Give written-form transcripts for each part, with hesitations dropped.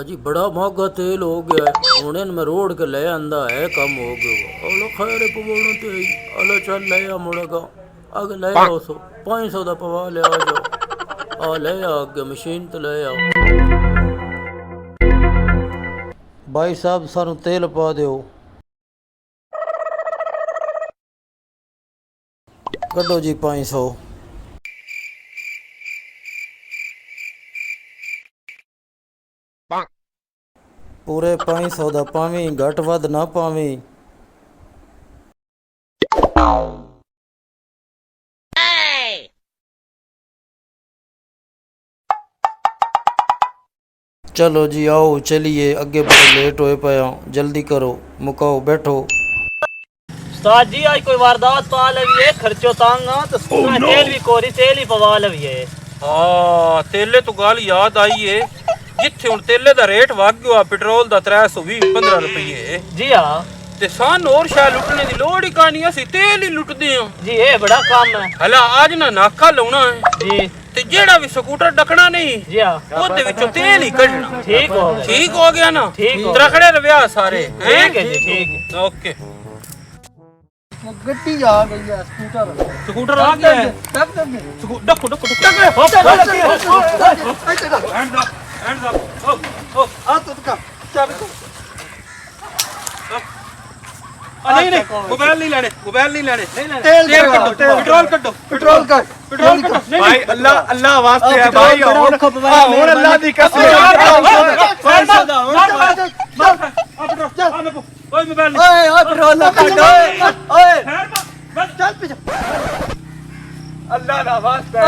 जी बड़ा महंगा तेल हो गया है। हुण मैं रोड के ले आंदा है कम हो गयो। अलो खैर पवोण ते अलो चल ले आ मुड़गा अग ले आओ सो 500 दा पवा ले आ जाओ। आ ले आ अगे मशीन ते ले आओ। भाई साहब सानू तेल पा दियो। कड्डो जी 500। पूरे 500 दा पावी घट वध ना पावी। चलो जी आओ चलिए अगे बड़े लेट होए पाया जल्दी करो मुकाओ बैठो। उस्ताद जी आज कोई वारदात पा लवी है खर्चो तांगा तो तेल भी कोरी तेल ही पवा लवी है। हाँ तेले तो गल याद आई है जिथे हुण तेले दा रेट वध गया पेट्रोल दा 320-15 रुपये। जी हाँ ते सान और शाय लुटने दी लोड़ ही कानी असी तेल ही लुटदे हां जी ये बड़ा काम है। हला आज ना नाका लाउणा है जी ते जेड़ा भी स्कूटर डकना नहीं जी हाँ ओदे विचों तेल ही कढना। ठीक हो गया ना ठीक हो तरखड़े रव्या सारे ठीक है जी ठीक है ओके। गड्डी आ गई है स्कूटर आ गया है डको हैंड्स अप ओ आ तो का चल नहीं मोबाइल नहीं लेने तेल पेट्रोल कड्डो भाई अल्लाह वास्ते है भाई और अल्लाह दी कसम कोई मोबाइल नहीं ओए पेट्रोल काटो ओए चल पीछे अल्लाह ना वास्ते आ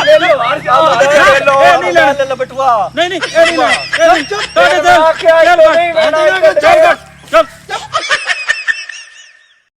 ले लो नहीं ले बटुआ नहीं नहीं चल